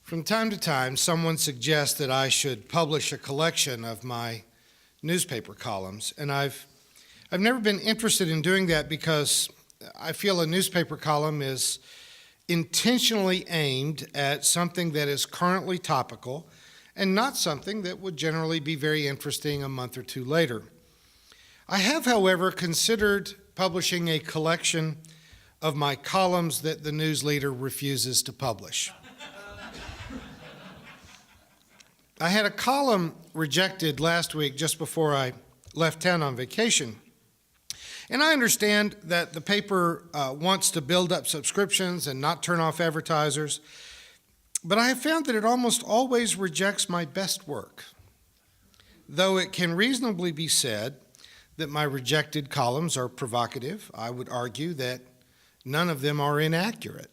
From time to time, someone suggests that I should publish a collection of my newspaper columns, and I've never been interested in doing that because I feel a newspaper column is intentionally aimed at something that is currently topical and not something that would generally be very interesting a month or two later. I have, however, considered publishing a collection of my columns that the news leader refuses to publish. I had a column rejected last week just before I left town on vacation. And I understand that the paper wants to build up subscriptions and not turn off advertisers, but I have found that it almost always rejects my best work. Though it can reasonably be said that my rejected columns are provocative, I would argue that none of them are inaccurate.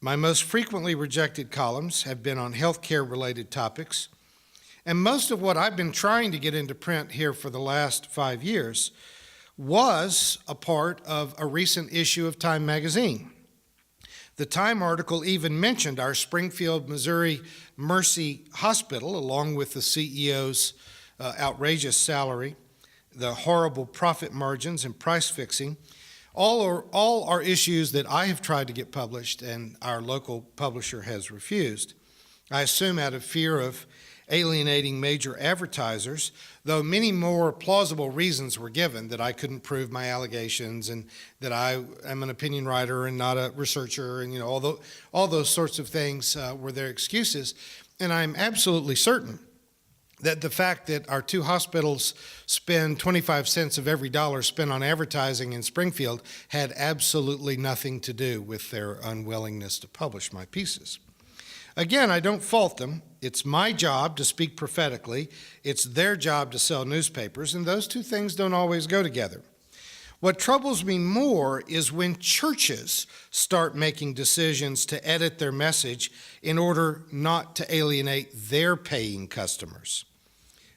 My most frequently rejected columns have been on healthcare-related topics, and most of what I've been trying to get into print here for the last 5 years was a part of a recent issue of Time magazine. The Time article even mentioned our Springfield, Missouri Mercy Hospital, along with the CEO's outrageous salary, the horrible profit margins and price fixing. All are issues that I have tried to get published and our local publisher has refused. I assume out of fear of alienating major advertisers, though many more plausible reasons were given that I couldn't prove my allegations and that I am an opinion writer and not a researcher, and all those sorts of things were their excuses. And I'm absolutely certain that the fact that our two hospitals spend 25 cents of every dollar spent on advertising in Springfield had absolutely nothing to do with their unwillingness to publish my pieces. Again, I don't fault them. It's my job to speak prophetically. It's their job to sell newspapers, and those two things don't always go together. What troubles me more is when churches start making decisions to edit their message in order not to alienate their paying customers.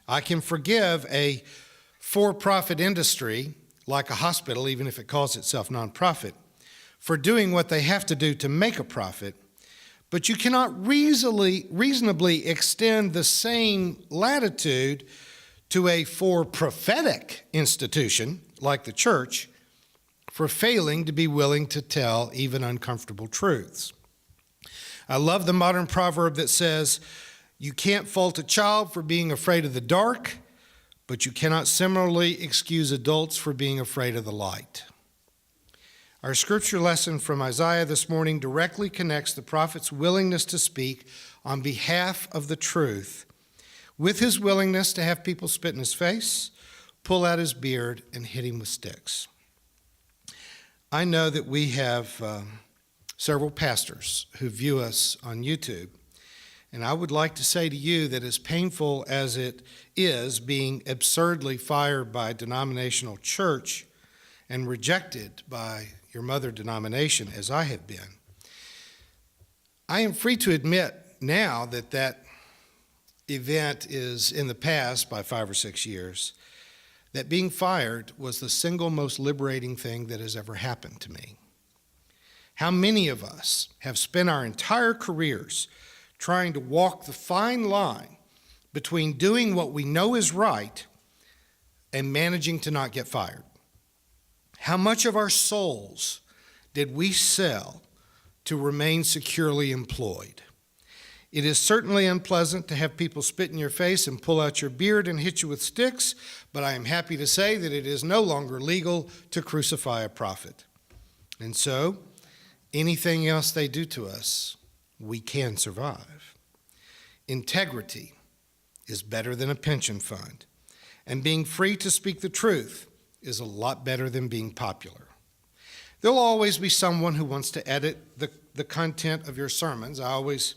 I can forgive a for-profit industry, like a hospital, even if it calls itself nonprofit, for doing what they have to do to make a profit, but you cannot reasonably extend the same latitude to a for-prophetic institution, like the church, for failing to be willing to tell even uncomfortable truths. I love the modern proverb that says, "You can't fault a child for being afraid of the dark, but you cannot similarly excuse adults for being afraid of the light." Our scripture lesson from Isaiah this morning directly connects the prophet's willingness to speak on behalf of the truth with his willingness to have people spit in his face, pull out his beard, and hit him with sticks. I know that we have several pastors who view us on YouTube, and I would like to say to you that as painful as it is being absurdly fired by a denominational church and rejected by your mother denomination, as I have been, I am free to admit now that that event is in the past by 5 or 6 years, that being fired was the single most liberating thing that has ever happened to me. How many of us have spent our entire careers trying to walk the fine line between doing what we know is right and managing to not get fired? How much of our souls did we sell to remain securely employed? It is certainly unpleasant to have people spit in your face and pull out your beard and hit you with sticks, but I am happy to say that it is no longer legal to crucify a prophet. And so, anything else they do to us, we can survive. Integrity is better than a pension fund, and being free to speak the truth is a lot better than being popular. There'll always be someone who wants to edit the content of your sermons. I always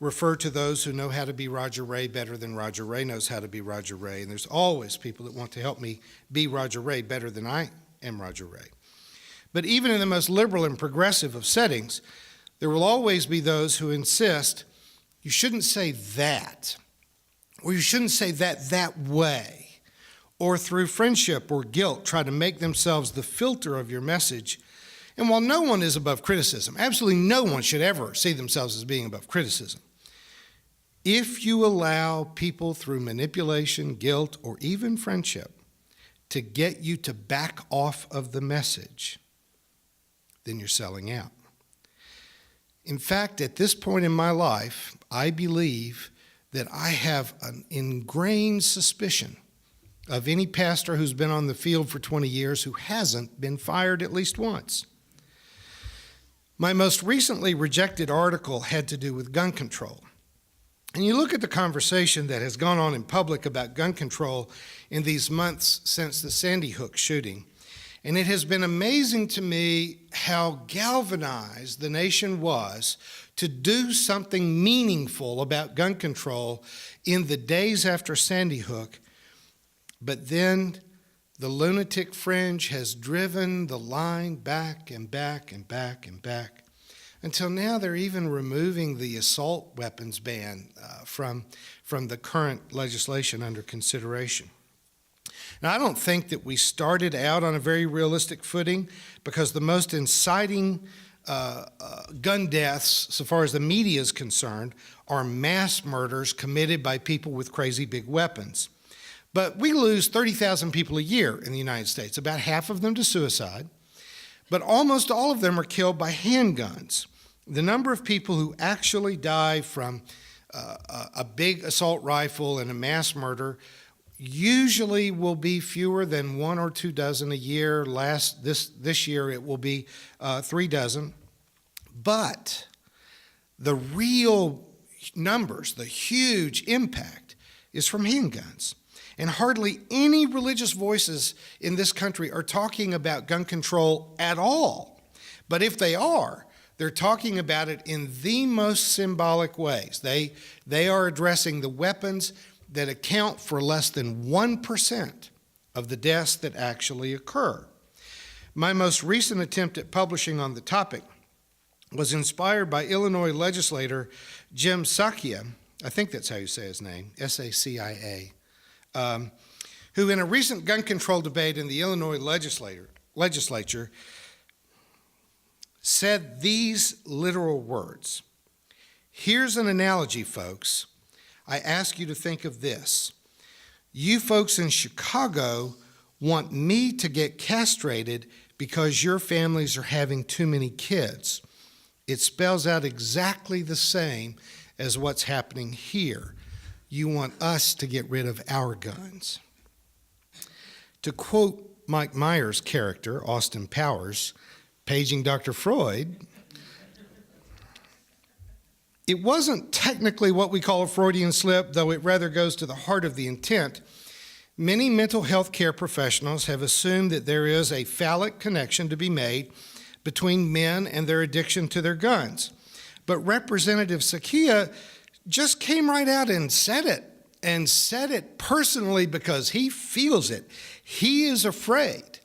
refer to those who know how to be Roger Ray better than Roger Ray knows how to be Roger Ray, and there's always people that want to help me be Roger Ray better than I am Roger Ray. But even in the most liberal and progressive of settings, there will always be those who insist you shouldn't say that, or you shouldn't say that way, or through friendship or guilt try to make themselves the filter of your message And while no one is above criticism, absolutely no one should ever see themselves as being above criticism, if you allow people through manipulation, guilt, or even friendship to get you to back off of the message, then you're selling out. In fact, at this point in my life, I believe that I have an ingrained suspicion of any pastor who's been on the field for 20 years who hasn't been fired at least once. My most recently rejected article had to do with gun control. And you look at the conversation that has gone on in public about gun control in these months since the Sandy Hook shooting, and it has been amazing to me how galvanized the nation was to do something meaningful about gun control in the days after Sandy Hook. But then the lunatic fringe has driven the line back and back and back and back until now they're even removing the assault weapons ban from the current legislation under consideration. Now, I don't think that we started out on a very realistic footing, because the most inciting gun deaths, so far as the media is concerned, are mass murders committed by people with crazy big weapons. But we lose 30,000 people a year in the United States, about half of them to suicide, but almost all of them are killed by handguns. The number of people who actually die from a big assault rifle and a mass murder usually will be fewer than 1 or 2 dozen a year. This year it will be 3 dozen. But the real numbers, the huge impact, is from handguns. And hardly any religious voices in this country are talking about gun control at all. But if they are, they're talking about it in the most symbolic ways. They are addressing the weapons that account for less than 1% of the deaths that actually occur. My most recent attempt at publishing on the topic was inspired by Illinois legislator Jim Sackia, I think that's how you say his name, S-A-C-I-A, who in a recent gun control debate in the Illinois legislature said these literal words. Here's an analogy, folks. I ask you to think of this. You folks in Chicago want me to get castrated because your families are having too many kids. It spells out exactly the same as what's happening here. You want us to get rid of our guns. To quote Mike Myers' character, Austin Powers, paging Dr. Freud, it wasn't technically what we call a Freudian slip, though it rather goes to the heart of the intent. Many mental health care professionals have assumed that there is a phallic connection to be made between men and their addiction to their guns. But Representative Sackia just came right out and said it personally because he feels it. He is afraid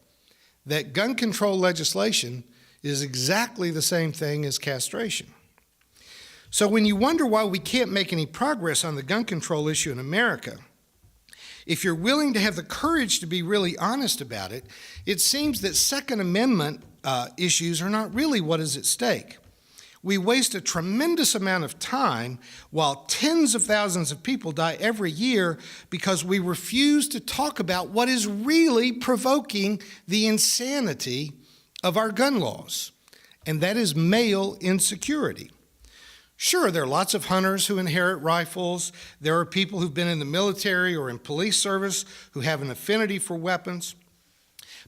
that gun control legislation is exactly the same thing as castration. So when you wonder why we can't make any progress on the gun control issue in America, if you're willing to have the courage to be really honest about it, it seems that Second Amendment issues are not really what is at stake. We waste a tremendous amount of time while tens of thousands of people die every year because we refuse to talk about what is really provoking the insanity of our gun laws, and that is male insecurity. Sure, there are lots of hunters who inherit rifles. There are people who've been in the military or in police service who have an affinity for weapons.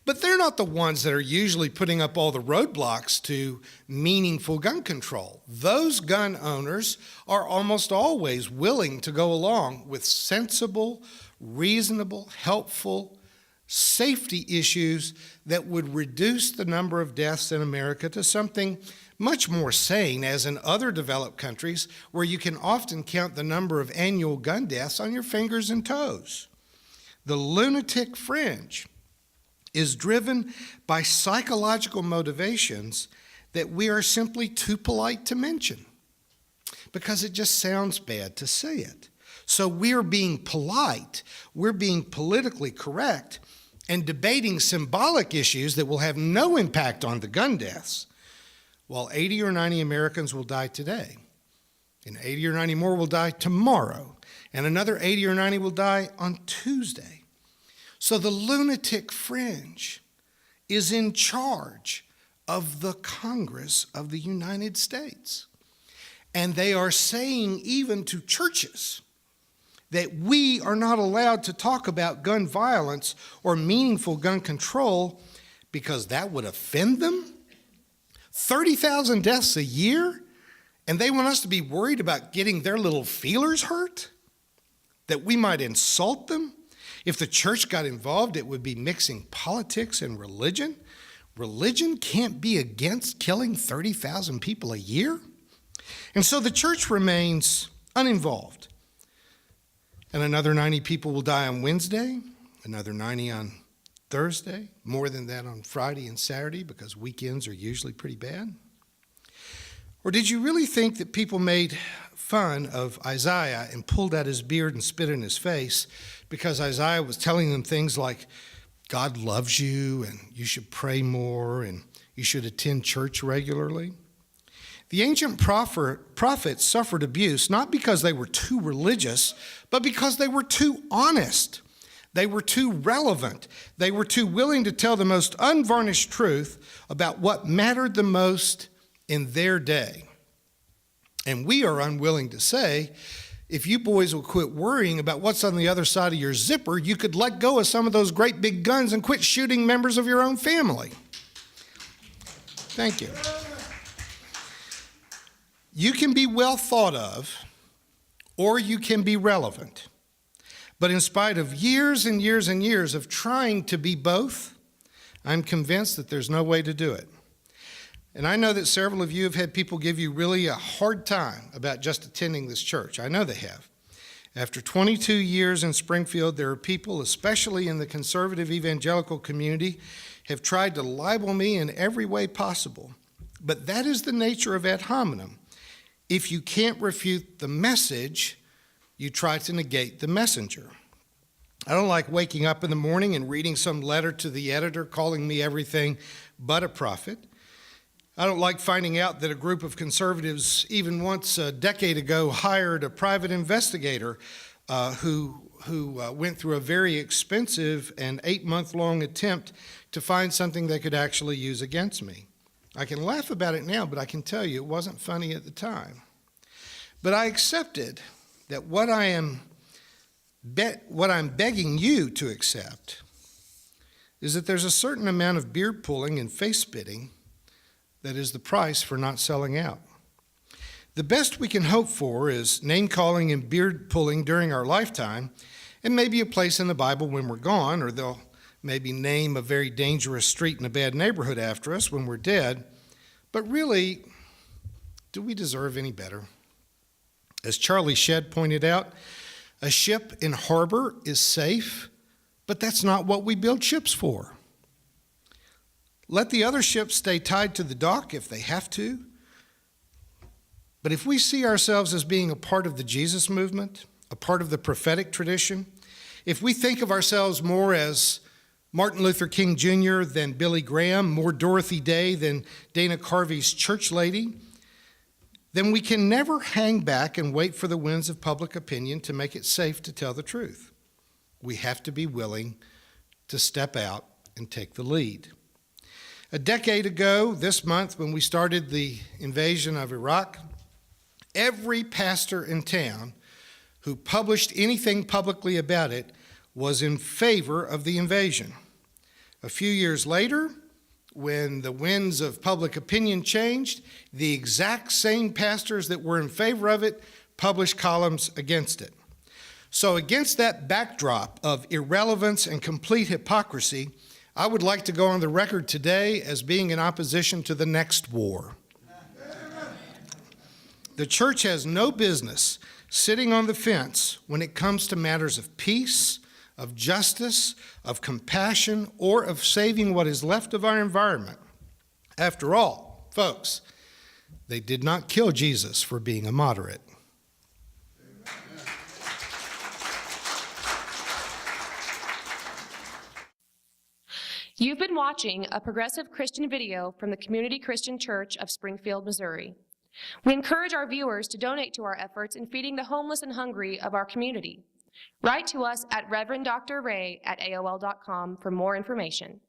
But they're not the ones that are usually putting up all the roadblocks to meaningful gun control. Those gun owners are almost always willing to go along with sensible, reasonable, helpful safety issues that would reduce the number of deaths in America to something much more sane, as in other developed countries where you can often count the number of annual gun deaths on your fingers and toes. The lunatic fringe is driven by psychological motivations that we are simply too polite to mention because it just sounds bad to say it. So we're being polite, we're being politically correct, and debating symbolic issues that will have no impact on the gun deaths, while 80 or 90 Americans will die today, and 80 or 90 more will die tomorrow, and another 80 or 90 will die on Tuesday. So the lunatic fringe is in charge of the Congress of the United States. And they are saying even to churches that we are not allowed to talk about gun violence or meaningful gun control because that would offend them. 30,000 deaths a year, and they want us to be worried about getting their little feelers hurt, that we might insult them. If the church got involved, it would be mixing politics and religion. Religion can't be against killing 30,000 people a year. And so the church remains uninvolved. And another 90 people will die on Wednesday, another 90 on Thursday, more than that on Friday and Saturday because weekends are usually pretty bad. Or did you really think that people made fun of Isaiah and pulled out his beard and spit in his face because Isaiah was telling them things like, God loves you and you should pray more and you should attend church regularly? The ancient prophets suffered abuse not because they were too religious, but because they were too honest. They were too relevant. They were too willing to tell the most unvarnished truth about what mattered the most in their day. And we are unwilling to say, if you boys will quit worrying about what's on the other side of your zipper, you could let go of some of those great big guns and quit shooting members of your own family. Thank you. You can be well thought of, or you can be relevant. But in spite of years and years and years of trying to be both, I'm convinced that there's no way to do it. And I know that several of you have had people give you really a hard time about just attending this church. I know they have. After 22 years in Springfield, there are people, especially in the conservative evangelical community, have tried to libel me in every way possible. But that is the nature of ad hominem. If you can't refute the message, you try to negate the messenger. I don't like waking up in the morning and reading some letter to the editor calling me everything but a prophet. I don't like finding out that a group of conservatives, even once a decade ago, hired a private investigator who went through a very expensive and 8-month-long attempt to find something they could actually use against me. I can laugh about it now, but I can tell you it wasn't funny at the time. But I accepted that what I'm begging you to accept is that there's a certain amount of beard pulling and face spitting that is the price for not selling out. The best we can hope for is name calling and beard pulling during our lifetime, and maybe a place in the Bible when we're gone, or they'll maybe name a very dangerous street in a bad neighborhood after us when we're dead. But really, do we deserve any better? As Charlie Shedd pointed out, a ship in harbor is safe, but that's not what we build ships for. Let the other ships stay tied to the dock if they have to. But if we see ourselves as being a part of the Jesus movement, a part of the prophetic tradition, if we think of ourselves more as Martin Luther King Jr. than Billy Graham, more Dorothy Day than Dana Carvey's church lady, then we can never hang back and wait for the winds of public opinion to make it safe to tell the truth. We have to be willing to step out and take the lead. A decade ago, this month, when we started the invasion of Iraq, every pastor in town who published anything publicly about it was in favor of the invasion. A few years later, when the winds of public opinion changed, the exact same pastors that were in favor of it published columns against it. So against that backdrop of irrelevance and complete hypocrisy, I would like to go on the record today as being in opposition to the next war. The church has no business sitting on the fence when it comes to matters of peace, of justice, of compassion, or of saving what is left of our environment. After all, folks, they did not kill Jesus for being a moderate. You've been watching a progressive Christian video from the Community Christian Church of Springfield, Missouri. We encourage our viewers to donate to our efforts in feeding the homeless and hungry of our community. Write to us at reverenddray@aol.com for more information.